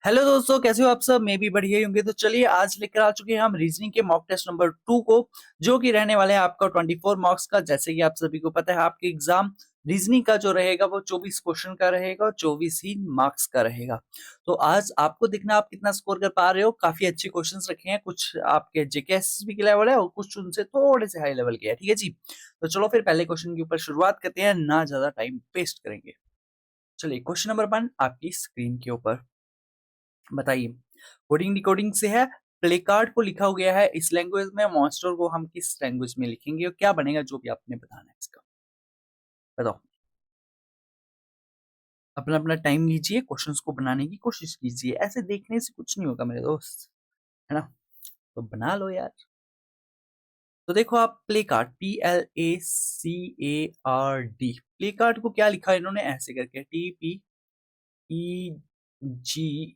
Hello दोस्तों, कैसे हो आप सब? मैं भी बढ़िया ही होंगे। तो चलिए आज लेकर आ चुके हैं हम रीजनिंग के मॉक टेस्ट नंबर 2 को, जो कि रहने वाले हैं आपका 24 मार्क्स का। जैसे कि आप सभी को पता है, आपके एग्जाम रीजनिंग का जो रहेगा वो 24 क्वेश्चन का रहेगा और 24 ही मार्क्स का रहेगा। तो आज आपको देखना आप कितना स्कोर कर पा रहे हो। काफी अच्छे क्वेश्चंस रखे हैं, कुछ आपके जेके एसएसबी के लेवल है और कुछ उनसे थोड़े से हाई लेवल के है। ठीक है जी, तो चलो फिर पहले क्वेश्चन के ऊपर शुरुआत करते हैं, ना ज्यादा टाइम वेस्ट करेंगे। चलिए क्वेश्चन नंबर 1 आपकी स्क्रीन के ऊपर। बताइए, कोडिंग डिकोडिंग से है। प्ले कार्ड को लिखा हो गया है इस लैंग्वेज में, मॉन्स्टर को हम किस लैंग्वेज में लिखेंगे और क्या बनेगा, जो भी आपने बताना है इसका। बताओ, अपना अपना टाइम लीजिए, क्वेश्चंस को बनाने की कोशिश कीजिए। ऐसे देखने से कुछ नहीं होगा मेरे दोस्त, है ना? तो बना लो यार। तो देखो आप, play card, PLACARD, play card को क्या लिखा है इन्होंने? ऐसे करके TPEGEVH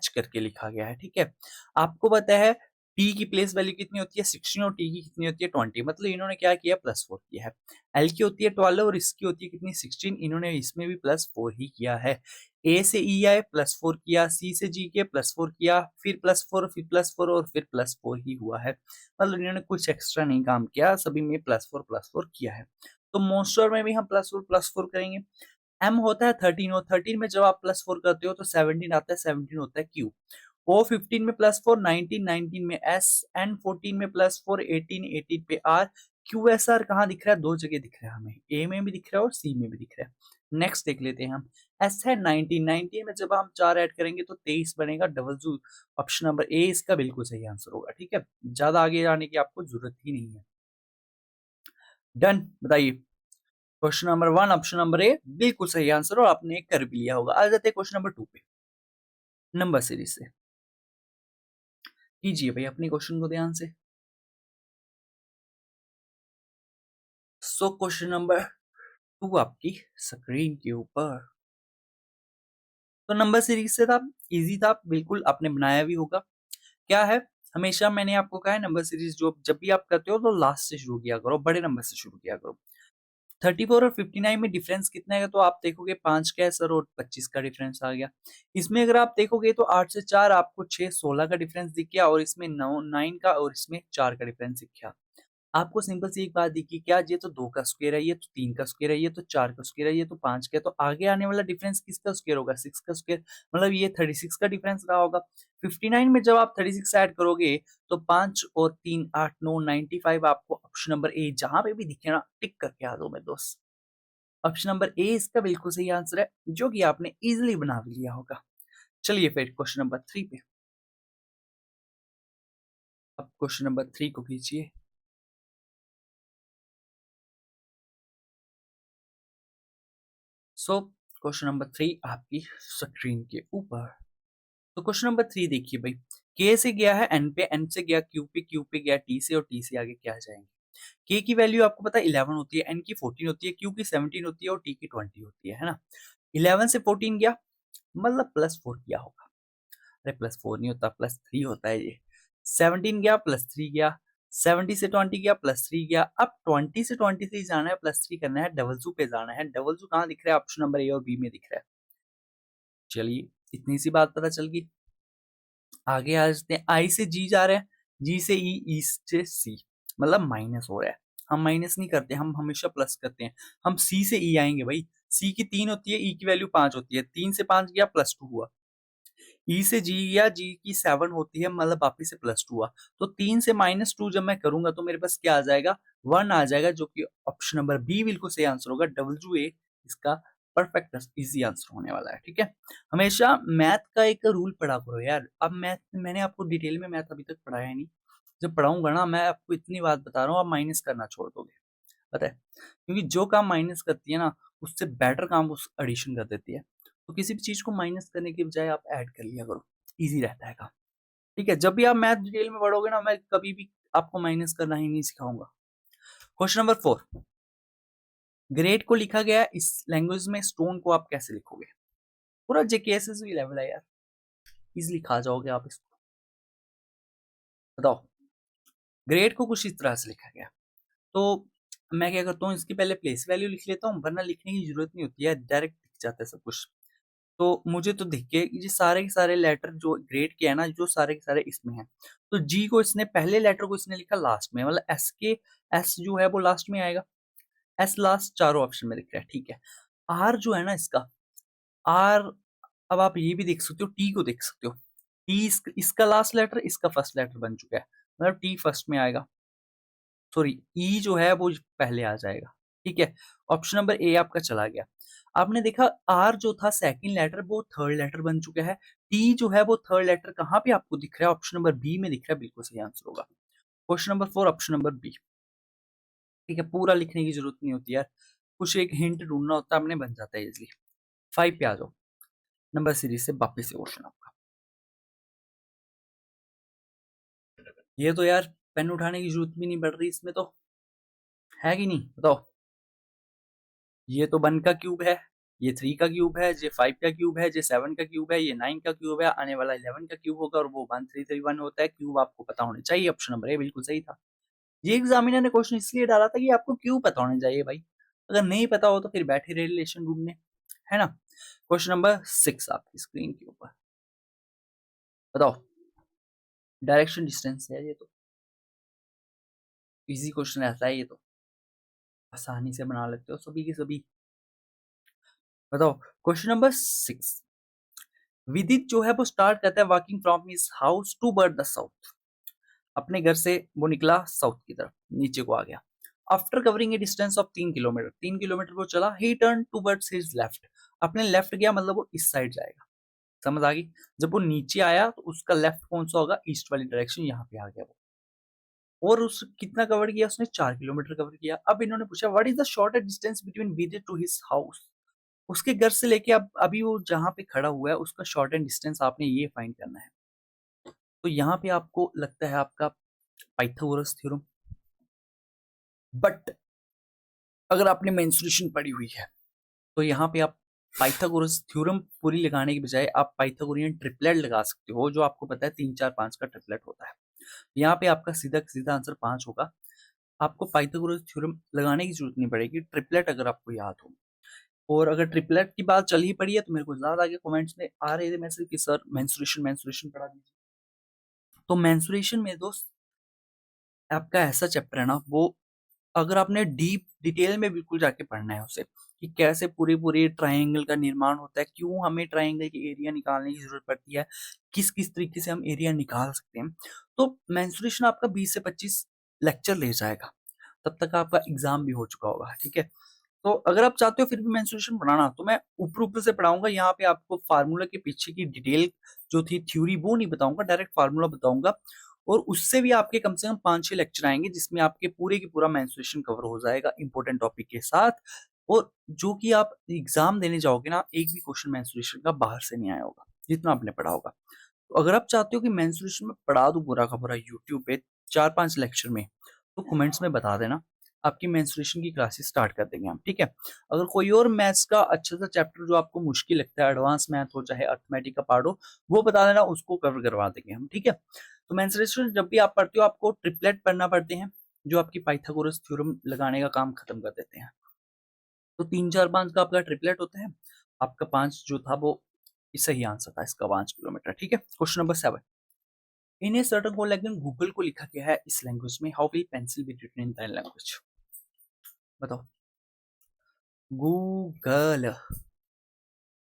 करके लिखा गया है। ठीक है, आपको पता है P की प्लेस वैल्यू कितनी होती है? 16 और T की कितनी होती है? 20। मतलब इन्होंने क्या किया? +4 किया है। L की होती है 12 और इसकी होती है कितनी? 16। इन्होंने इसमें भी +4 ही किया है। A से E आए, +4 किया। C से G के, +4 किया। फिर +4, फिर +4 और फिर +4 ही हुआ है। मतलब इन्होंने कुछ एक्स्ट्रा नहीं काम किया, सभी में +4 किया है। तो मोस्टर में भी हम +4 करेंगे। एम होता है 13, और 13 में जब आप +4 करते हो तो 17 आता है, 17 होता है क्यू। ओ 15 में +4, 19, 19 में एस, एन 14 में +4, 18, 18 पे आर। क्यू एस आर कहाँ दिख रहा है? दो जगह दिख रहा है हमें, ए में भी दिख रहा है और सी में भी दिख रहा है। नेक्स्ट देख लेते हैं हम। एस है 19, 19 में जब हम 4 ऐड करेंगे तो 23 बनेगा। डबल जू, ऑप्शन नंबर ए इसका बिल्कुल सही आंसर होगा। ठीक है, ज्यादा आगे जाने की आपको जरूरत ही नहीं है। डन, बताइए। Question number 1 option number A बिल्कुल सही आंसर, और आपने कर भी लिया होगा। आ जाते हैं क्वेश्चन नंबर 2 पे, नंबर सीरीज से। कीजिए भाई अपने क्वेश्चन को ध्यान से। सो क्वेश्चन नंबर 2 आपकी स्क्रीन के ऊपर। तो नंबर सीरीज से था, इजी था, बिल्कुल आपने बनाया भी होगा। क्या है, हमेशा मैंने आपको कहा है नंबर सीरीज जो जब भी आप करते हो तो लास्ट से शुरू किया करो, बड़े नंबर से शुरू किया करो। 34 और 59 में डिफरेंस कितना है? तो आप देखोगे 5 का है सर, और 25 का डिफरेंस आ गया। इसमें अगर आप देखोगे तो 8 से 4 आपको 6, 16 का डिफरेंस दिख गया, और इसमें 9, 9 का, और इसमें 4 का डिफरेंस दिख गया। आपको सिंपल सी एक बात दिखी क्या? ये तो 2 का स्क्वायर है, ये तो 3 का स्क्वायर है, ये तो 4 का स्क्वायर है, ये तो 5 का है। तो आगे आने वाला डिफरेंस किसका स्क्वायर होगा? 6 का स्क्वायर। मतलब ये 36 का डिफरेंस रहा होगा। 59 में जब आप 36 ऐड करोगे तो 5 और 3 8 9 95। आपको ऑप्शन नंबर ए जहां पे भी दिखे ना, टिक करके आ दो मेरे दोस्त। ऑप्शन नंबर ए इसका बिल्कुल सही आंसर है, जो कि आपने इजीली बना भी लिया होगा। चलिए फिर क्वेश्चन नंबर 3 पे। अब क्वेश्चन नंबर 3 को कीजिए। सो क्वेश्चन नंबर 3 आपकी स्क्रीन के ऊपर। तो क्वेश्चन नंबर 3 देखिए भाई, के से गया है एन पे, एन से गया क्यू पे, क्यू पे गया टी से, और टी से आगे क्या जाएंगे? के की वैल्यू आपको पता है 11 होती है, एन की 14 होती है, क्यू की 17 होती है और टी की 20 होती है ना? 11 से 14 गया, मतलब +4 किया होगा। अरे +4 नहीं होता, +3 होता है ये। 17 गया, +3 गया। 70 से 20 गया, +3 गया। अब 20 से 23 जाना है, +3 करना है, डबल जू पे जाना है। डबल जू कहाँ दिख रहा है? ऑप्शन नंबर ए और बी में दिख रहा है। चलिए, इतनी सी बात पता चल गई। आगे आ जाते हैं। आई से जी जा रहे हैं, जी से ई, ई से सी, मतलब माइनस हो रहा है। हम माइनस नहीं करते, हम हमेशा प्लस करते हैं। हम सी से ई आएंगे भाई। सी की 3 होती है, ई की वैल्यू 5 होती है। 3 से 5 गया, +2 हुआ। ई से जी गया, जी की 7 होती है, मतलब वापिस से +2 हुआ। तो 3 से -2 जब मैं करूंगा तो मेरे पास क्या आ जाएगा? 1 आ जाएगा, जो कि ऑप्शन नंबर बी बिल्कुल सही आंसर होगा। डब्ल्यू ए इसका परफेक्ट इजी आंसर होने वाला है। ठीक है, हमेशा मैथ का एक रूल पढ़ा करो यार। अब मैथ मैंने आपको डिटेल में मैथ अभी तक पढ़ाया है नहीं। जब पढ़ाऊंगा ना, मैं आपको इतनी बात बता रहा हूँ, आप माइनस करना छोड़ दोगे। पता है, क्योंकि जो काम माइनस करती है ना, उससे बेटर काम उस एडिशन कर देती है। तो किसी भी चीज को माइनस करने के बजाय आप ऐड कर लिया करो, इजी रहता है काम। ठीक है, जब भी आप मैथ डिटेल में पढ़ोगे ना, मैं कभी भी आपको माइनस करना ही नहीं सिखाऊंगा। क्वेश्चन नंबर 4, ग्रेड को लिखा गया है इस लैंग्वेज में, स्टोन को आप कैसे लिखोगे? पूरा जेकेएसएस भी लेवल है यार, इजिली खा जाओगे आप इसको। बताओ, ग्रेड को कुछ इस तरह से लिखा गया। तो मैं क्या करता हूँ, इसकी पहले प्लेस वैल्यू लिख लेता हूँ, वरना लिखने की जरूरत नहीं होती है, डायरेक्ट दिख जाता है सब कुछ। तो मुझे तो दिख के ये सारे के सारे लेटर जो ग्रेड के है ना, जो सारे के सारे इसमें हैं। तो जी को इसने पहले लेटर को इसने लिखा लास्ट में, मतलब एस के एस जो है वो लास्ट में आएगा। एस लास्ट चारों ऑप्शन में दिख रहा है, ठीक है। आर जो है ना इसका, आर, अब आप ये भी देख सकते हो, टी को देख सकते हो। टी इसका लास्ट लेटर, इसका फर्स्ट लेटर बन चुका है, मतलब टी फर्स्ट में आएगा। सॉरी, ई जो है वो पहले आ जाएगा, ठीक है। ऑप्शन नंबर ए आपका चला गया। आपने देखा आर जो था सेकंड लेटर वो थर्ड लेटर बन चुका है। टी जो है वो थर्ड लेटर कहाँ पे आपको दिख रहा है? ऑप्शन नंबर बी में दिख रहा है, बिल्कुल सही आंसर होगा। Question number 4, option number B, ठीक है। पूरा लिखने की जरूरत नहीं होती यार, कुछ एक हिंट ढूंढना होता है, अपने बन जाता है इजिली। 5 पे आ जाओ, नंबर सीरीज से वापिस से क्वेश्चन आपका। ये तो यार पेन उठाने की जरूरत भी नहीं पड़ रही इसमें तो, है कि नहीं बताओ। ये तो 1 का क्यूब है, ये 3 का क्यूब है, ये 5 का क्यूब है, ये 7 का क्यूब है, ये 9 का क्यूब है, आने वाला 11 का क्यूब होगा, और वो 1331 होता है। क्यूब आपको पता होने चाहिए, ऑप्शन नंबर ए बिल्कुल सही था। ये एग्जामिनर ने क्वेश्चन इसलिए डाला था कि आपको क्यूब पता होने चाहिए भाई, अगर नहीं पता हो तो फिर बैठे रहे रिलेशन ढूंढने, है ना। क्वेश्चन नंबर 6 आपकी स्क्रीन के ऊपर, बताओ। डायरेक्शन डिस्टेंस है ये तो, इजी क्वेश्चन ऐसा है ये तो, आसानी से बना लेते हो सभी के सभी। बताओ क्वेश्चन नंबर 6। विदित जो है वो स्टार्ट करता है walking from his house towards the south. अपने घर से वो निकला साउथ की तरफ, नीचे को आ गया। After covering A distance of 3 kilometre, 3 kilometre वो चला, ही टर्न टूवर्ड्स हिज लेफ्ट। अपने लेफ्ट गया, मतलब वो इस साइड जाएगा, समझ आ गई। जब वो नीचे आया तो उसका लेफ्ट कौन सा होगा? ईस्ट वाली डायरेक्शन, यहाँ पे आ गया वो। और उस कितना कवर किया उसने? 4 किलोमीटर कवर किया। अब इन्होंने पूछा what is the shortest distance between विदित टू हिज हाउस। उसके घर से लेके अब अभी वो जहां पे खड़ा हुआ है उसका शॉर्ट एंड डिस्टेंस आपने ये फाइंड करना है। तो यहाँ पे आपको लगता है आपका पाइथागोरस थ्योरम, बट अगर आपने मेंसुरेशन पढ़ी हुई है तो यहाँ पे आप पाइथागोरस थ्योरम पूरी लगाने की बजाय आप पाइथागोरियन ट्रिपलेट लगा सकते हो, जो आपको पता है 3 4 5 का ट्रिपलेट होता है। यहाँ पे आपका सीधा सीधा आंसर 5 होगा। आपको पाइथागोरस थ्योरम लगाने की जरूरत नहीं पड़ेगी, ट्रिपलेट अगर आपको याद हो। और अगर ट्रिपलेट की बात चल ही पड़ी है तो मेरे को ज्यादा आगे कमेंट्स में आ रहे थे मैसेज कि सर मेंसुरेशन मेंसुरेशन पढ़ा दीजिए। तो मेंसुरेशन में दोस्त आपका ऐसा चैप्टर है ना वो, अगर आपने डीप डिटेल में बिल्कुल जाके पढ़ना है उसे, कि कैसे पूरी पूरी ट्रायंगल का निर्माण होता है, क्यों हमें ट्रायंगल की एरिया निकालने की जरूरत पड़ती है, किस किस तरीके से हम एरिया निकाल सकते हैं, तो मेंसुरेशन आपका 20 से 25 लेक्चर ले जाएगा। तब तक आपका एग्जाम भी हो चुका होगा, ठीक है। तो अगर आप चाहते हो फिर भी मेंसुरेशन पढ़ाना तो मैं ऊपर ऊपर से पढ़ाऊंगा, यहाँ पे आपको फार्मूला के पीछे की डिटेल जो थी थ्योरी वो नहीं बताऊंगा, डायरेक्ट फार्मूला बताऊंगा। और उससे भी आपके कम से कम 5-6 लेक्चर आएंगे जिसमें आपके पूरे की पूरा मेंसुरेशन कवर हो जाएगा इंपॉर्टेंट टॉपिक के साथ। और जो कि आप एग्जाम देने जाओगे ना, एक भी क्वेश्चन मेंसुरेशन का बाहर से नहीं आया होगा जितना आपने पढ़ा होगा। तो अगर आप चाहते हो कि मेंसुरेशन में पढ़ा दूं पूरा का पूरा यूट्यूब पे 4-5 लेक्चर में, तो कमेंट्स में बता देना, आपकी मेंसुरेशन की क्लासेस स्टार्ट कर देंगे हम, ठीक है। अगर कोई और मैथ्स का अच्छा सा चैप्टर जो आपको मुश्किल लगता है, एडवांस मैथ हो चाहे अर्थमेटिक का पार्ट हो, वो बता देना, उसको कवर करवा देंगे हम, ठीक है। तो मेंसुरेशन जब भी आप पढ़ते हो आपको ट्रिपलेट पढ़ना पड़ते हैं, जो आपकी पाइथागोरस थ्योरम लगाने का काम खत्म कर देते हैं। तो 3 4 5 का आपका ट्रिपलेट होता है, आपका 5 जो था वो सही आंसर था इसका, 5 किलोमीटर, ठीक है। Question number 7। In a certain code language Google को लिखा गया है इस लैंग्वेज में, how will pencil be written in that language. बताओ। गूगल,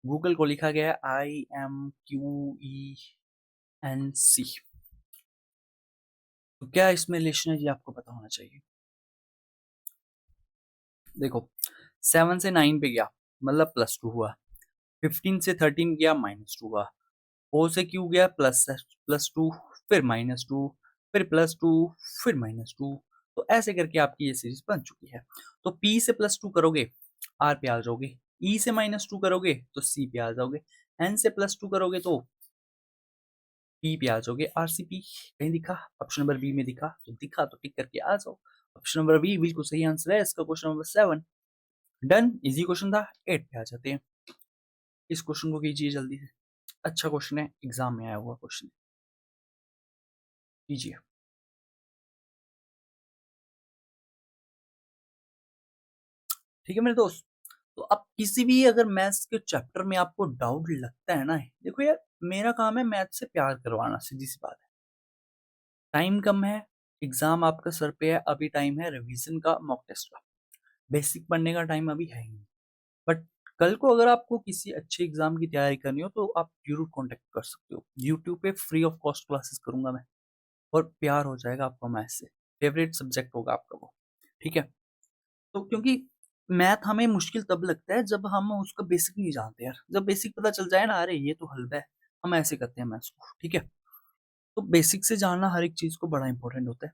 गूगल को लिखा गया है IMQENC। तो क्या इसमें रिलेशन है ये आपको पता होना चाहिए। देखो 7 से 9 पे गया मतलब +2 हुआ, 15 से 13 गया -2 हुआ, O से Q गया +2 फिर -2 फिर +2 फिर -2। तो ऐसे करके आपकी ये सीरीज बन चुकी है। तो P से +2 करोगे R पे आ जाओगे, E से -2 करोगे तो C पे आ जाओगे, N से +2 करोगे तो P पे आ जाओगे। RCP कहीं दिखा? ऑप्शन नंबर बी में दिखा, तो दिखा तो टिक करके आ जाओ। ऑप्शन नंबर बी बिल्कुल सही आंसर है इसका, question number 7। Done, easy question था। 8 पे आ जाते हैं। इस क्वेश्चन को कीजिए जल्दी से, अच्छा क्वेश्चन है, एग्जाम में आया हुआ क्वेश्चन, कीजिए। ठीक है मेरे दोस्त, तो अब किसी भी अगर मैथ्स के चैप्टर में आपको डाउट लगता है ना, देखो यार मेरा काम है मैथ्स से प्यार करवाना, सीधी सी बात है। टाइम कम है, एग्जाम आपका सर पे है, अभी टाइम है रिवीजन का, मॉक टेस्ट का, बेसिक पढ़ने का टाइम अभी है ही नहीं। बट कल को अगर आपको किसी अच्छे एग्जाम की तैयारी करनी हो तो आप जरूर कांटेक्ट कर सकते हो। यूट्यूब पे फ्री ऑफ कॉस्ट क्लासेस करूंगा मैं, और प्यार हो जाएगा आपका मैथ से, फेवरेट सब्जेक्ट होगा आपका वो। ठीक है, तो क्योंकि मैथ हमें मुश्किल तब लगता है जब हम उसका बेसिक नहीं जानते यार। जब बेसिक पता चल जाए ना, अरे ये तो हल है, हम ऐसे करते हैं मैथ्स को। ठीक है, तो बेसिक से जानना हर एक चीज को बड़ा इंपॉर्टेंट होता है।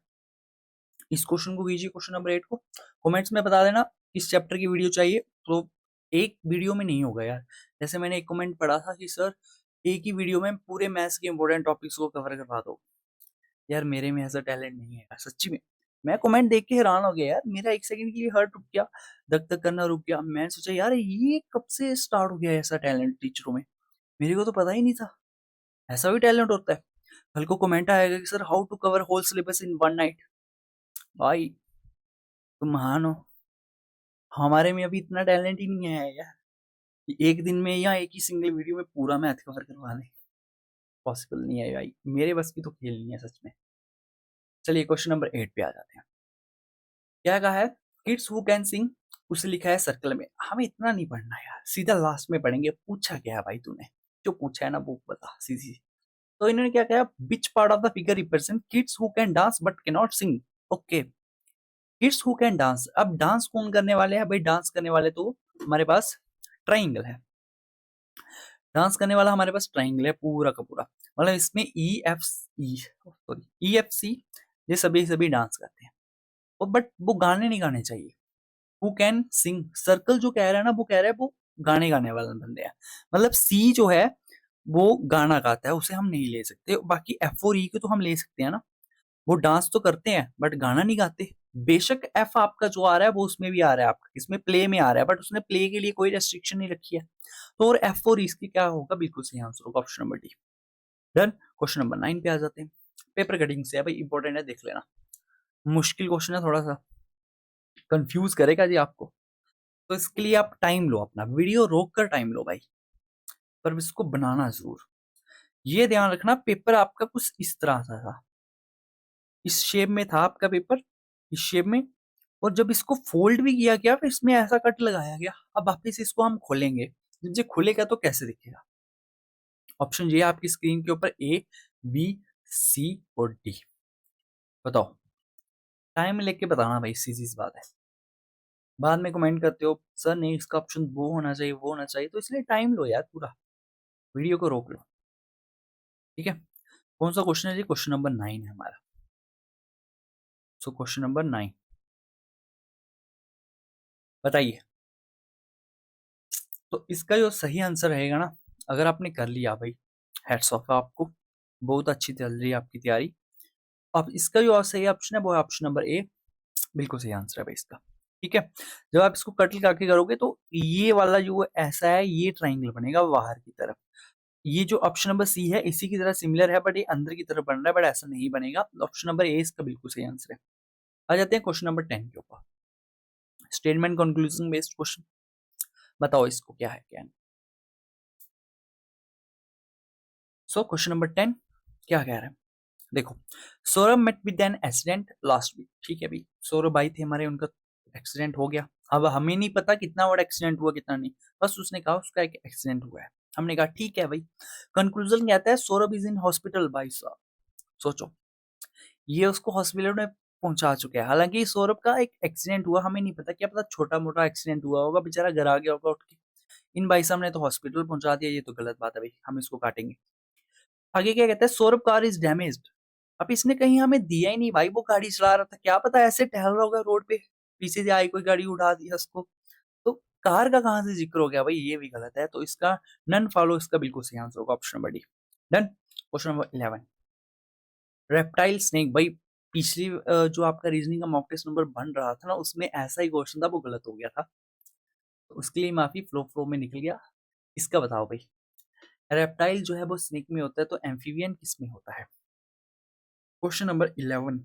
इस क्वेश्चन को कीजिए, क्वेश्चन नंबर 8 को कमेंट्स में बता देना किस चैप्टर की वीडियो चाहिए। तो एक वीडियो में नहीं होगा यार, जैसे मैंने एक कमेंट पढ़ा था कि सर एक ही वीडियो में पूरे मैथ्स के इंपॉर्टेंट टॉपिक्स को कवर करवा दो। यार मेरे में ऐसा टैलेंट नहीं है यार, सच्ची में। मैं कमेंट देख के हैरान हो गया यार, मेरा एक सेकंड के लिए हार्ट रुक गया, धक धक करना रुक गया। मैं सोचा यार ये कब से स्टार्ट हो गया ऐसा टैलेंट टीचरों में, मेरे को तो पता ही नहीं था ऐसा भी टैलेंट होता है। कल को कमेंट आएगा कि sir how to cover whole syllabus in one night. भाई तुम महान हो, हमारे में अभी इतना टैलेंट ही नहीं है यार कि एक दिन में या एक ही सिंगल वीडियो में पूरा मैथ कवर करवा लें। पॉसिबल नहीं है भाई, मेरे बस की तो खेल नहीं है सच में। चलिए क्वेश्चन नंबर 8 पे आ जाते हैं। क्या कहा है, किड्स हु कैन सिंग, उसे लिखा है सर्कल में। हमें इतना नहीं पढ़ना यार, सीधा लास्ट में पढ़ेंगे। पूछा क्या है भाई तूने, जो पूछा है ना वो बता सीधी। तो इन्होंने क्या कहा, which part of the figure represent kids who can dance but can not sing. Okay, kids who can dance, अब डांस कौन करने वाले हैं भाई, डांस करने वाले तो हमारे पास ट्राइंगल है। डांस करने वाला हमारे पास ट्राइंगल है पूरा का पूरा, मतलब इसमें ई एफ सी ये सभी सभी डांस करते हैं। और बट वो गाने नहीं गाने चाहिए। हु कैन सिंग, सर्कल जो कह रहा है ना वो कह रहा है वो गाने गाने वाले बंदे हैं। मतलब सी जो है वो गाना गाता है, उसे हम नहीं ले सकते। बाकी एफ और ई के तो हम ले सकते हैं ना, वो डांस तो करते हैं बट गाना नहीं गाते। बेशक एफ आपका जो आ रहा है वो उसमें भी आ रहा है, आपका इसमें प्ले में आ रहा है, बट उसने प्ले के लिए कोई रेस्ट्रिक्शन नहीं रखी है। तो और एफ और इसकी क्या होगा, बिल्कुल सही आंसर होगा option number D. Done. Question number 9 पे आ जाते हैं। पेपर कटिंग से है भाई, इंपॉर्टेंट है, देख लेना। मुश्किल क्वेश्चन है, थोड़ा सा कंफ्यूज करेगा जी आपको। तो इसके लिए आप टाइम लो, अपना वीडियो रोक कर टाइम लो भाई, पर इसको बनाना जरूर। ये ध्यान रखना पेपर आपका कुछ इस तरह सा था, इस शेप में था आपका पेपर, इस शेप में। और जब इसको फोल्ड भी किया गया फिर इसमें ऐसा कट लगाया गया। अब वापिस इसको हम खोलेंगे, जब ये खुलेगा तो कैसे दिखेगा। ऑप्शन ये आपकी स्क्रीन के ऊपर, ए बी सी और डी। बताओ, टाइम लेके बताना भाई, सीधी सी बात है। बाद में कमेंट करते हो सर नहीं इसका ऑप्शन वो होना चाहिए वो होना चाहिए, तो इसलिए टाइम लो यार, पूरा वीडियो को रोक लो। ठीक है, कौन सा क्वेश्चन है जी, क्वेश्चन नंबर 9 है हमारा। सो क्वेश्चन नंबर 9 बताइए। तो इसका जो सही आंसर रहेगा ना, अगर आपने कर लिया भाई, हेड्स ऑफ आपको, बहुत अच्छी चल रही है आपकी तैयारी। अब इसका जो सही ऑप्शन है वो है ऑप्शन नंबर ए, बिल्कुल सही आंसर है भाई इसका। ठीक है, जब आप इसको कट लगा के करोगे तो ये वाला जो ऐसा है ये ट्राइंगल बनेगा बाहर की तरफ। ये जो ऑप्शन नंबर सी है इसी की तरह सिमिलर है, बट ये अंदर की तरफ बन रहा है, बट ऐसा नहीं बनेगा। ऑप्शन नंबर ए इसका बिल्कुल सही आंसर है। आ जाते हैं क्वेश्चन नंबर 10 के ऊपर, स्टेटमेंट कंक्लूजन बेस्ड क्वेश्चन। बताओ इसको क्या है क्या नहीं। सो क्वेश्चन नंबर 10 क्या कह रहा है, देखो। Saurabh met with an accident last week. ठीक है भाई, सौरभ भाई थे हमारे, उनका एक्सीडेंट हो गया। अब हमें नहीं पता कितना बड़ा एक्सीडेंट हुआ कितना नहीं, बस उसने कहा उसका एक एक्सीडेंट हुआ है। हमने कहा ठीक है भाई। कंक्लूजन क्या आता है, सौरभ इज इन हॉस्पिटल भाई साहब। सोचो, ये उसको हॉस्पिटल में पहुंचा चुके हैं। हालांकि सौरभ का एक एक्सीडेंट हुआ, हमें नहीं पता, क्या पता छोटा मोटा एक्सीडेंट हुआ होगा, बेचारा घर आ गया होगा उठ के। इन भाई साहब ने तो हॉस्पिटल पहुंचा दिया, ये तो गलत बात है भाई, हम इसको काटेंगे। आगे क्या कहता है, सौरभ कार इज डैमेज्ड। अब इसने कहीं हमें दिया ही नहीं भाई, वो गाड़ी चला रहा था, क्या पता ऐसे टहल रहा होगा रोड पे, पीछे से आई कोई गाड़ी उठा दिया उसको। तो कार का कहां से जिक्र हो गया भाई, ये भी गलत है। तो इसका नन फॉलो, इसका बिल्कुल सही आंसर होगा option number D. Done. Question number 11, reptile snake भाई। पिछली जो आपका रीजनिंग का मॉक टेस्ट नंबर बन रहा था ना, उसमें ऐसा ही क्वेश्चन था, वो गलत हो गया था, तो उसके लिए माफी, फ्लो फ्लो में निकल गया। इसका बताओ भाई, रेप्टाइल जो है वो स्नेक में होता है, तो एम्फीबियन किस में होता है। क्वेश्चन नंबर 11,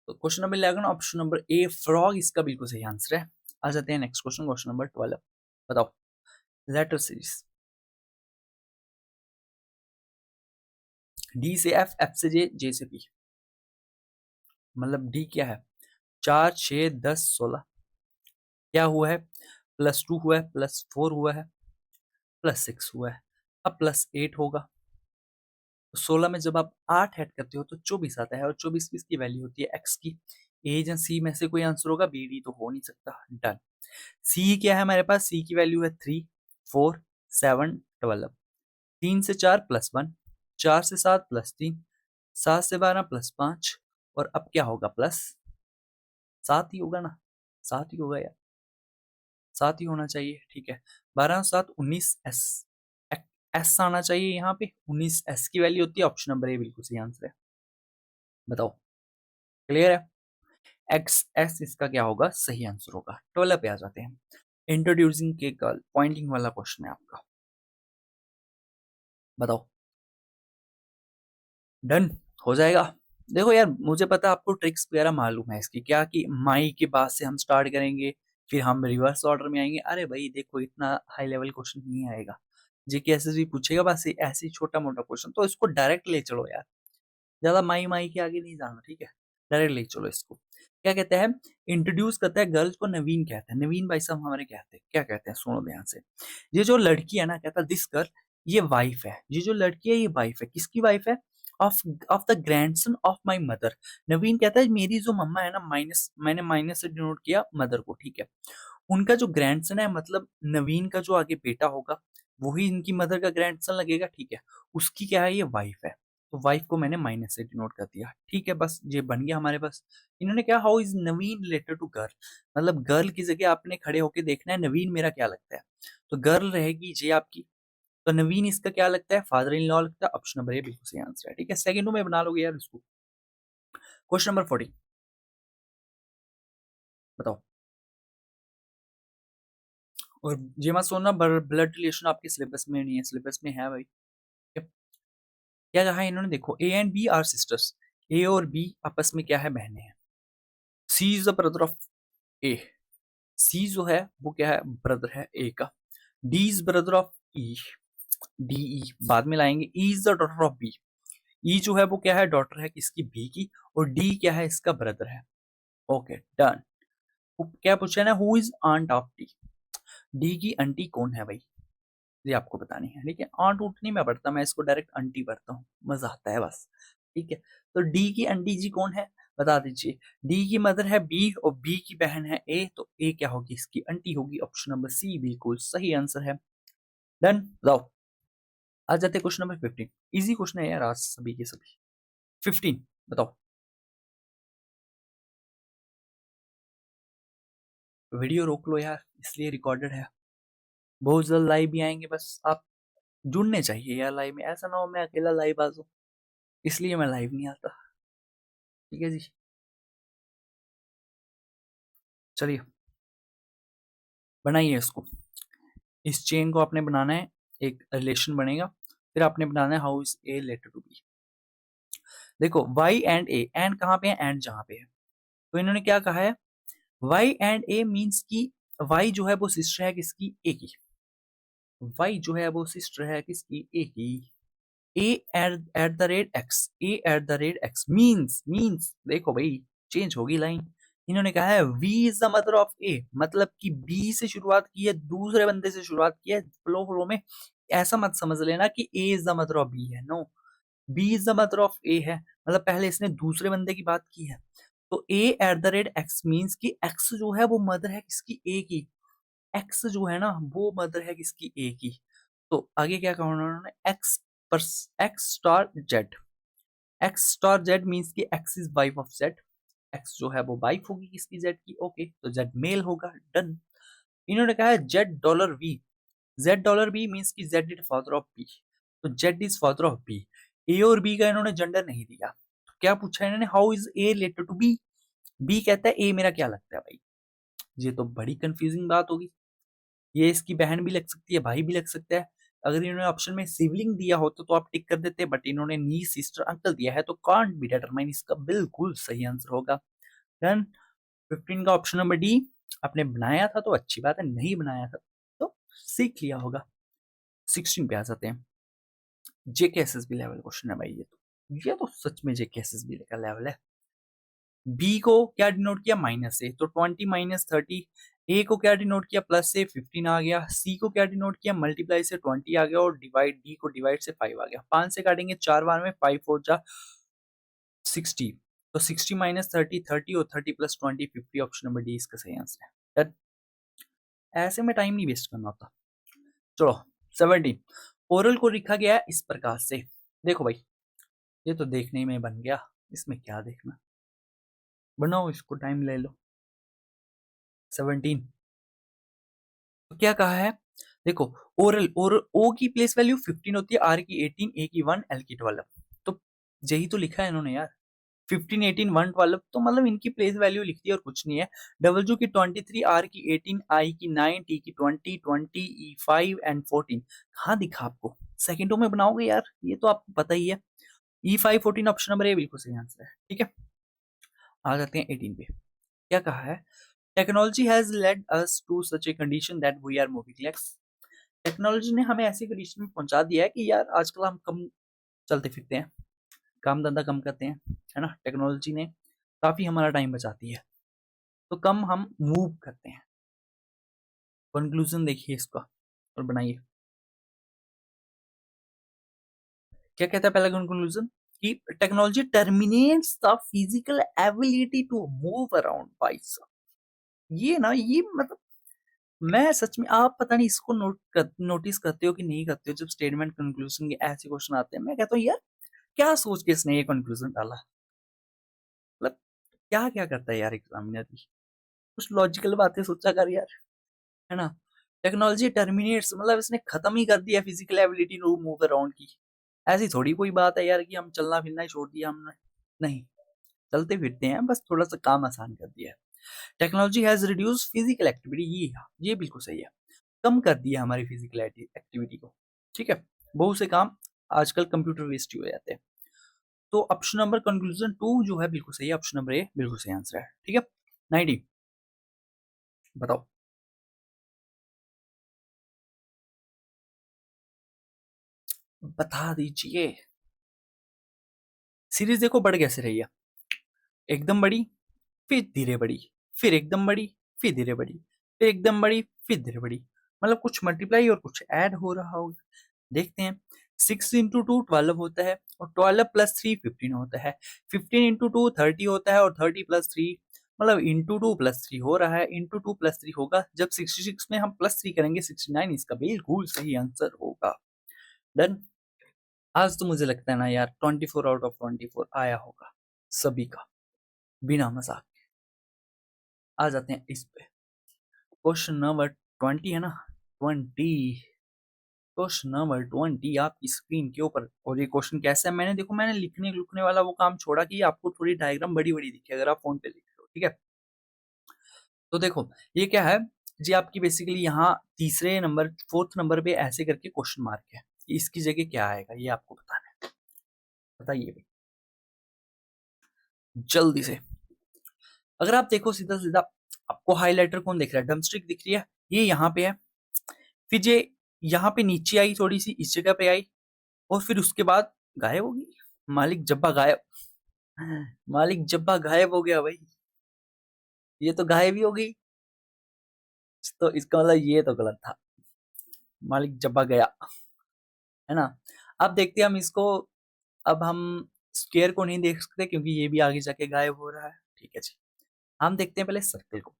तो question number 11 option number A frog इसका बिल्कुल सही आंसर है। आ जाते हैं नेक्स्ट क्वेश्चन, क्वेश्चन नंबर 12। बताओ लेटर सीरीज डी से एफ, एफ से जे, जे से पी। मतलब डी क्या है, 4 6 10 16। क्या हुआ है, +2 हुआ है, +4 हुआ है, +6 हुआ है। अब +8 होगा। तो 16 में जब आप 8 ऐड करते हो तो 24 आता है, और 24 किसकी वैल्यू होती है, एक्स की। ए या सी में से कोई आंसर होगा, बी डी तो हो नहीं सकता। डन। सी क्या है हमारे पास, सी की वैल्यू है 3 4 7 12। 3 से 4 +1, 4 से 7 +3, 7 से 12 +5, और अब क्या होगा, +7 ही होगा ना, 7 ही होगा यार, 7 ही होना चाहिए। ठीक है, 12 7 19 एस, एस आना चाहिए यहाँ पे, 19 एस की वैल्यू होती है। ऑप्शन नंबर ए बिल्कुल सही आंसर है। बताओ क्लियर है, एक्स एस इसका क्या होगा, सही आंसर होगा। 12 पे आ जाते हैं। इंट्रोड्यूसिंग के गर्ल, पॉइंटिंग वाला क्वेश्चन है आपका। बताओ, डन हो जाएगा। देखो यार, मुझे पता आपको ट्रिक्स वगैरह मालूम है इसकी, क्या कि माई के बाद से हम स्टार्ट करेंगे, फिर हम रिवर्स ऑर्डर में आएंगे। अरे भाई देखो, इतना हाई लेवल क्वेश्चन नहीं आएगा। जीके एसएसबी पूछेगा बस ऐसे ही छोटा मोटा क्वेश्चन, तो इसको डायरेक्ट ले चलो यार, ज्यादा माई माई के आगे नहीं जाना। ठीक है, डायरेक्ट ले चलो इसको। क्या कहते हैं, इंट्रोड्यूस करता है गर्ल्स को, नवीन कहते हैं। नवीन भाई साहब हमारे कहते हैं, क्या कहते हैं, सुनो ध्यान से। ये जो लड़की है ना, कहता है दिस गर्ल, ये वाइफ है। ये जो लड़की है ये वाइफ है, किसकी वाइफ है, of of the grandson of my mother. Naveen कहता है मेरी जो मम्मा है ना, माइनस, मैंने माइनस से डिनोट किया मदर को। ठीक है, उनका जो ग्रैंडसन है, मतलब नवीन का जो आगे बेटा होगा, वही इनकी मदर का ग्रैंडसन लगेगा। ठीक है, उसकी क्या है, ये वाइफ है। तो वाइफ को मैंने माइनस से डिनोट कर दिया। ठीक है, बस ये बन गया हमारे पास। इन्होंने क्या, how is Naveen related to girl, मतलब गर्ल की जगह आपने खड़े होके देखना है नवीन मेरा क्या लगता है। तो गर्ल रहेगी जे आपकी, तो नवीन इसका क्या लगता है, फादर इन लॉ लगता है। ऑप्शन नंबर ए बिल्कुल सही आंसर है। ठीक है, सेकंडों में बना लोगे यार इसको। क्वेश्चन नंबर 14, बताओ। और ये मत सोचना ब्लड रिलेशन आपके सिलेबस में नहीं है, सिलेबस में है भाई। क्या कहा है इन्होंने, देखो A and B are sisters, A और बी आपस में क्या है, बहनें हैं। C is the brother of A, C जो है वो क्या है, ब्रदर है ए का। D is brother of E, D E बाद में लाएंगे। E is the daughter of B, E जो है वो क्या है, डॉटर है किसकी, बी की। और डी क्या है, इसका ब्रदर है। Okay done. क्या पूछा है ना, who is aunt of D, D की आंटी कौन है भाई, ये आपको बतानी है। ठीक है, आंट उठ नहीं मैं पढ़ता, मैं इसको डायरेक्ट आंटी पढ़ता हूँ, मजा आता है बस। ठीक है, तो डी की आंटी जी कौन है, बता दीजिए। डी की मदर है बी, और बी की बहन है ए, तो ए क्या होगी, इसकी आंटी होगी। ऑप्शन नंबर सी बिल्कुल सही आंसर है। डन, बताओ। आ जाते क्वेश्चन नंबर 15। इजी क्वेश्चन है यार आज सभी के सभी। 15 बताओ। वीडियो रोक लो यार, इसलिए रिकॉर्डेड है। बहुत जल्द लाइव भी आएंगे, बस आप जुड़ने चाहिए यार लाइव में। ऐसा ना हो मैं अकेला लाइव आ जाऊं, इसलिए मैं लाइव नहीं आता। ठीक है जी, चलिए बनाइए इसको। इस चेन को आपने बनाना है, एक रिलेशन बनेगा। फिर आपने बनाना है how is A related to B. देखो वाई एंड ए, एंड कहाँ पे है, एंड जहां पे है। तो इन्होंने क्या कहा है, वाई एंड ए मीन्स की वाई जो है वो सिस्टर है किसकी, ए की। वाई जो है वो सिस्टर है किसकी, ए की। A at the rate X, A at the rate X means देखो भाई, चेंज होगी लाइन। इन्होंने कहा है V is the mother of A, मतलब कि बी से शुरुआत की है, दूसरे बंदे से शुरुआत की है, फ्लो फ्लो में। ऐसा मत समझ लेना कि A is the mother of B है, no, B is the mother of A है, मतलब पहले इसने दूसरे बंदे की बात की है। तो A at the rate X means की एक्स जो है वो मदर है किसकी, ए की। एक्स जो है ना वो मदर है किसकी, ए की। तो आगे क्या कहा उन्होंने, एक्स पर X star Z, X star Z means की X is wife of Z. X जो है वो वाइफ होगी किसकी, जेड की। ओके, तो जेड मेल होगा। डन। इन्होंने कहा है Z dollar V, Z dollar B means की Z is father of B, तो Z is father of B. A और बी का इन्होंने जेंडर नहीं दिया, तो क्या पूछा इन्होंने, how is A related to B. B कहता है ए मेरा क्या लगता है भाई, ये तो बड़ी कंफ्यूजिंग बात होगी। ये इसकी बहन भी लग सकती है, भाई भी लग सकता है। अगर इन्होंने ऑप्शन में सिबलिंग दिया होता तो आप टिक कर देते, बट इन्होंने नी सिस्टर अंकल दिया है, तो कांट बी डिटरमाइन, इसका बिल्कुल सही आंसर होगा। डन। 15 का ऑप्शन नंबर डी आपने बनाया था तो अच्छी बात है, नहीं बनाया था तो सीख लिया होगा। 16 पे आ जाते हैं। जेकेएसएसबी लेवल क्वेश्चन है भाई, ये तो सच में जेकेएसएसबी का लेवल है। बी को क्या डिनोट किया, माइनस ए, तो 20 माइनस 30। ए को क्या डिनोट किया, प्लस से 15 आ गया। सी को क्या डिनोट किया, मल्टीप्लाई से 20 आ गया। और डिवाइड, डी को डिवाइड से 5 आ गया। 5 से काटेंगे 4 बार में, 5 4 जा 60। तो 60 माइनस 30 30, और 30 प्लस 20 50। ऑप्शन नंबर डी इसका सही आंसर है। डन। ऐसे में टाइम नहीं वेस्ट करना होता। चलो 17। ओरल को लिखा गया है इस प्रकार से। देखो भाई, ये तो देखने में बन गया, इसमें क्या देखना, बनाओ इसको, टाइम ले लो। 17 तो क्या कहा है, देखो ओरल, और ओ की प्लेस वैल्यू 15 होती है, आर की 18, ए की 1, एल की 12। तो यही तो लिखा है इन्होंने यार, 15 18 1 12, तो मतलब इनकी प्लेस वैल्यू लिख दी और कुछ नहीं है। डब्ल्यू की 23, आर की 18, आई की 9, टी की 20 20, ई 5 एंड 14। कहाँ दिखा आपको, सेकंडों में बनाओगे यार, ये तो आपको पता ही है। ई 5 14 ऑप्शन नंबर ए बिल्कुल सही आंसर है। ठीक है, आ जाते हैं 18 पे। क्या कहा है, technology has led us to such a condition that we are moving less. Technology ने हमें ऐसी कंडीशन में पहुंचा दिया है कि यार आजकल हम कम चलते फिरते हैं, काम धंधा कम करते हैं, है ना। टेक्नोलॉजी ने काफी हमारा टाइम बचाती है, तो कम हम मूव करते हैं। कंक्लूजन देखिए इसका और बनाइए। क्या कहता है पहला कंक्लूजन, कि technology terminates the physical ability to move around by. ये ना, ये मतलब मैं सच में, आप पता नहीं इसको नोटिस करते हो कि नहीं करते हो, जब स्टेटमेंट कंक्लूजन के ऐसे क्वेश्चन आते हैं, मैं कहता हूँ यार क्या सोच के इसने ये कंक्लूजन डाला, मतलब क्या क्या करता है यार एग्जामिनर भी, कुछ लॉजिकल बातें सोचा कर यार, है ना। टेक्नोलॉजी टर्मिनेट्स मतलब इसने खत्म ही कर दिया physical ability to move around की। ऐसी थोड़ी कोई बात है यार कि हम चलना फिरना ही छोड़ दिया हमने, नहीं, चलते फिरते हैं, बस थोड़ा सा काम आसान कर दिया है। Technology has reduce physical activity, ये बिल्कुल सही है, कम कर दिया हमारी फिजिकल एक्टिविटी को। ठीक है, बहुत से काम आजकल कंप्यूटर बेस्ड ही हो जाते हैं। तो ऑप्शन नंबर कंक्लूजन 2 जो है बिल्कुल सही है, ऑप्शन नंबर ए बिल्कुल सही आंसर है। ठीक है, 90 बताओ। बता दीजिए। सीरीज देखो बढ़ कैसे रही है, एकदम बड़ी, फिर धीरे बड़ी, फिर एकदम बड़ी, फिर धीरे बड़ी, फिर एकदम बड़ी, फिर धीरे बड़ी, मतलब कुछ मल्टीप्लाई और कुछ ऐड हो रहा होगा। देखते हैं। 6 into 2 12 होता है, और 12 प्लस 3 15 होता है। 15 into 2 30 होता है, और 30 प्लस 3 मतलब इंटू 2 प्लस 3 हो रहा है, इंटू 2 प्लस 3 होगा। जब 66 में हम प्लस 3 करेंगे 69, इसका बिल्कुल सही आंसर होगा। डन। आज तो मुझे लगता है ना यार 24 आउट ऑफ 24 आया होगा सभी का, बिना मजाक। आ जाते हैं इस पे, क्वेश्चन नंबर 20 है ना, 20, क्वेश्चन नंबर 20 आपकी स्क्रीन के ऊपर। और ये क्वेश्चन कैसा है, मैंने लिखने लिखने वाला वो काम छोड़ा कि आपको थोड़ी डायग्राम बड़ी बड़ी दिखे अगर आप फोन पे लिख रहे हो। ठीक है, तो देखो ये क्या है जी, आपकी बेसिकली यहाँ तीसरे नंबर, फोर्थ नंबर पे ऐसे करके क्वेश्चन मार्क है, इसकी जगह क्या आएगा ये आपको बताना है। बताइए भाई जल्दी से। अगर आप देखो सीधा सीधा, आपको हाईलाइटर कौन दिख रहा है, डमस्टिक दिख रही है, ये यहाँ पे है। फिर ये यहाँ पे नीचे आई, थोड़ी सी इस जगह पे आई, और फिर उसके बाद गायब होगी। मालिक जब्बा गायब, मालिक जब्बा गायब हो गया भाई, ये तो गायब ही हो गई। तो इसका मतलब ये तो गलत था, मालिक जब्बा गया, है ना। अब देखते हैं हम इसको, अब हम स्क्वायर को नहीं देख सकते क्योंकि ये भी आगे जाके गायब हो रहा है। ठीक है जी, हम देखते हैं पहले सर्कल को।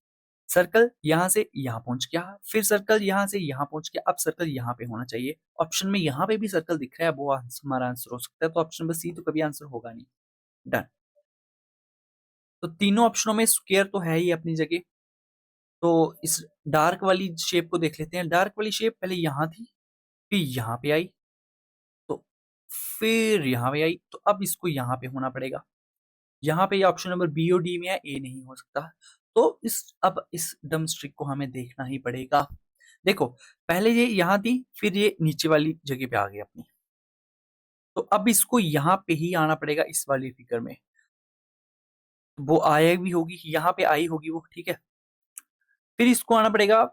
सर्कल यहाँ से यहाँ पहुंच गया, फिर सर्कल यहाँ से यहाँ पहुंच गया, अब सर्कल यहाँ पे होना चाहिए। ऑप्शन में यहाँ पे भी सर्कल दिख रहा है, वो हमारा आंसर हो सकता है, तो ऑप्शन नंबर सी तो कभी आंसर होगा नहीं। डन। तो तीनों ऑप्शनों में स्क्वायर तो है ही अपनी जगह। तो इस डार्क वाली शेप को देख लेते हैं। डार्क वाली शेप पहले यहाँ थी, फिर यहाँ पे आई, तो फिर यहाँ पे आई, तो अब इसको यहाँ पे होना पड़ेगा। यहाँ पे ये ऑप्शन नंबर बी और डी में है, ए नहीं हो सकता। तो अब इस डम स्ट्रिक को हमें देखना ही पड़ेगा। देखो पहले ये यहाँ थी, फिर ये नीचे वाली जगह पे आ गई अपनी, तो अब इसको यहाँ पे ही आना पड़ेगा इस वाली फिगर में। वो आया भी होगी, यहाँ पे आई होगी वो, ठीक है। फिर इसको आना पड़ेगा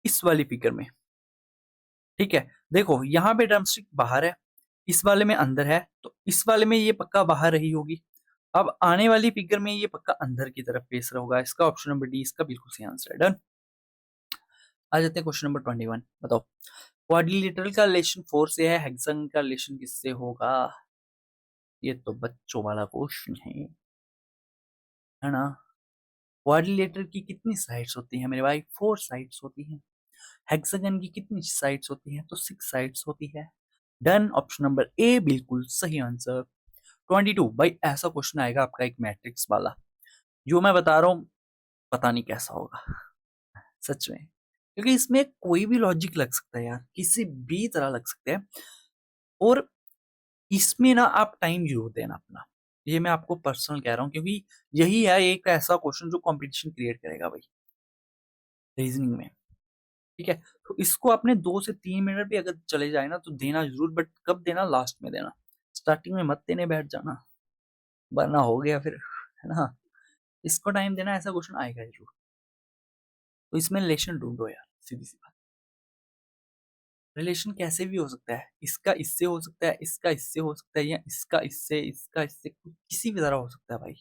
इस वाली फिगर में, ठीक है। देखो यहाँ पे ड्रमस्टिक बाहर है, इस वाले में अंदर है, तो इस वाले में ये पक्का बाहर रही होगी। अब आने वाली फिगर में ये पक्का अंदर की तरफ फेस रहा होगा। इसका ऑप्शन नंबर डी इसका बिल्कुल सही आंसर है। डन। आ जाते हैं क्वेश्चन नंबर 21। बताओ क्वाड्रिलेटरल का रिलेशन 4 से है, हेक्सागन का रिलेशन किससे होगा? ये तो बच्चों वाला क्वेश्चन है ना। क्वाड्रिलेटर की कितनी साइड्स होती हैं मेरे भाई? 4 साइड्स होती हैं। हेक्सागन की कितनी साइड्स होती हैं? तो 6 साइड्स होती है। डन, ऑप्शन नंबर ए बिल्कुल सही आंसर। 22 भाई, ऐसा क्वेश्चन आएगा आपका एक मैट्रिक्स वाला, जो मैं बता रहा हूं पता नहीं कैसा होगा सच में, क्योंकि इसमें कोई भी लॉजिक लग सकता है यार, किसी भी तरह लग सकते हैं। और इसमें ना आप टाइम जरूर देना अपना, ये मैं आपको पर्सनल कह रहा हूँ, क्योंकि यही है एक ऐसा क्वेश्चन जो कंपटीशन क्रिएट करेगा भाई रीजनिंग में, ठीक है। तो इसको आपने 2 से 3 मिनट भी अगर चले जाए ना तो देना जरूर, बट कब देना? लास्ट में देना, स्टार्टिंग में मत देने बैठ जाना, वरना हो गया फिर, है ना। इसको टाइम देना, ऐसा क्वेश्चन आएगा जरूर। तो इसमें रिलेशन ढूंढो यार, सीधी सी बात। रिलेशन कैसे भी हो सकता है, इसका इससे हो सकता है, इसका इससे हो सकता है, या इसका इससे किसी भी तरह हो सकता है भाई।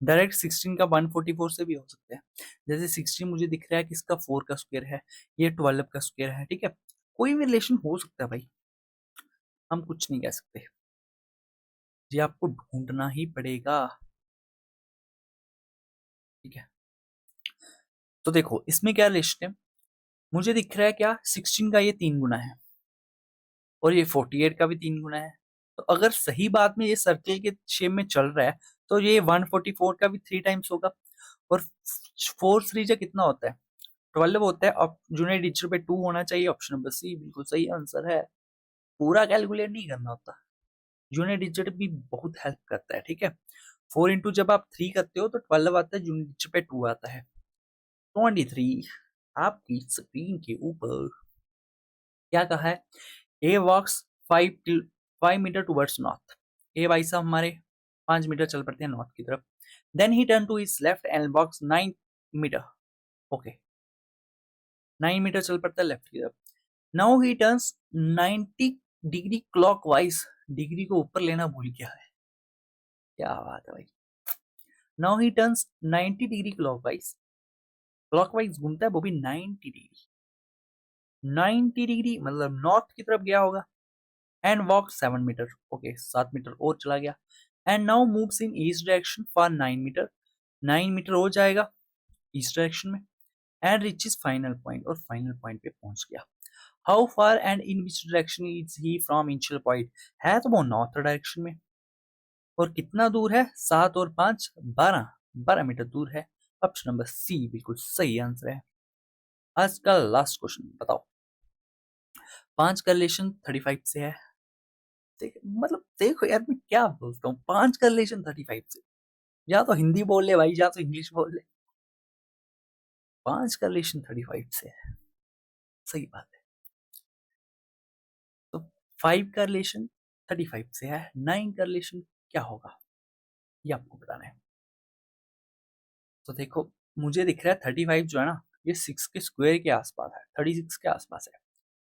डायरेक्ट 16 का 144 से भी हो सकता है। जैसे 16 मुझे दिख रहा है कि इसका 4 का स्क्वायर है, ये 12 का स्क्वायर है, ठीक है। कोई भी रिलेशन हो सकता है भाई, हम कुछ नहीं कह सकते, ये आपको ढूंढना ही पड़ेगा, ठीक है। तो देखो इसमें क्या रिलेशन है, मुझे दिख रहा है क्या, 16 का ये 3 गुना है, और ये 48 का भी 3 गुना है। तो अगर सही बात में ये सर्कल के शेप में चल रहा है, तो ये 144 का भी 3 टाइम्स होगा। और 4 3 जा कितना होता है? 12 होता है। अब यूनिट डिजिट पे 2 होना चाहिए, ऑप्शन नंबर सी बिल्कुल सही आंसर है। पूरा कैलकुलेट नहीं करना होता, यूनिट डिजिट भी बहुत हेल्प करता है, ठीक है। 4 इंटू जब आप 3 करते हो तो 12 आता है, यूनिट डिजिट पे 2 आता है। 23 आपकी स्क्रीन के ऊपर क्या कहा है? ए वॉक्स 5 मीटर टूवर्ड्स नॉर्थ। ए भाई साहब हमारे 5 मीटर चल पड़ते हैं नॉर्थ की तरफ। Then he turn to his left and walks 9 metre. Okay, 9 metre चल पड़ता है लेफ्ट की तरफ। Now he turns 90 degree clockwise. Degree को ऊपर लेना भूल गया है, क्या बात है भाई। Now he turns 90 degree clockwise, clockwise घूमता है वो भी 90 डिग्री। 90 डिग्री मतलब नॉर्थ की तरफ गया होगा। And walk 7 metre, okay 7 metre और चला गया। And now moves in east direction for 9 metre. 9 metre हो जाएगा ईस्ट डायरेक्शन में। एंड रिचेस फाइनल पॉइंट, और फाइनल पॉइंट पे पहुंच गया। How far and in which direction is he from initial point? है तो वो नॉर्थ डायरेक्शन में। और कितना दूर है? 7 और 5 12 मीटर दूर है। ऑप्शन नंबर सी बिल्कुल सही आंसर है। आज का लास्ट क्वेश्चन बताओ, 5 का रिलेशन 35 से है। मतलब देखो यार मैं क्या बोलता हूँ, 5 का रिलेशन 35 से, या तो हिंदी बोल ले भाई, या तो इंग्लिश बोल ले। 5 का रिलेशन 35 से है, सही बात है। तो 5 का रिलेशन 35 से है, 9 का रिलेशन क्या होगा ये आपको बताना है। तो देखो मुझे दिख रहा है 35 जो है ना, ये 6 के स्क्वायर के आसपास है, 36 के आसपास है।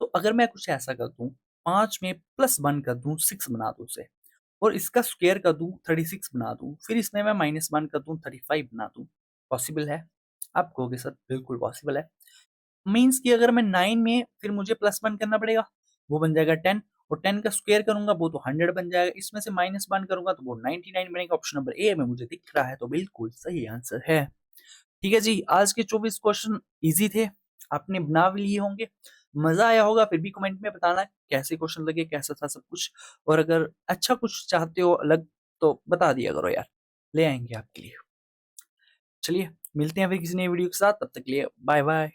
तो अगर मैं कुछ ऐसा कर दूं, 5 में +1 कर दूं, 6 बना दूं उसे, और इसका स्क्वायर कर दूं 36 बना दूं, फिर इसमें मैं -1 कर दूं 35 बना दूं, पॉसिबल है? आप कहोगे सर बिल्कुल पॉसिबल है। मीन्स कि अगर मैं 9 में फिर मुझे +1 करना पड़ेगा, वो बन जाएगा 10, और 10 का स्क्वायर करूंगा वो तो 100 बन जाएगा, इसमें से -1 करूंगा तो वो 99 बनेगा। ऑप्शन नंबर ए में मुझे दिख रहा है, तो बिल्कुल सही आंसर है। ठीक है जी, आज के 24 क्वेश्चन इजी थे, आपने बना भी लिए होंगे, मजा आया होगा। फिर भी कमेंट में बताना कैसे क्वेश्चन लगे, कैसा था सब कुछ। और अगर अच्छा कुछ चाहते हो अलग तो बता दिया करो यार, ले आएंगे आपके लिए। चलिए मिलते हैं फिर किसी नई वीडियो के साथ, तब तक के लिए बाय बाय।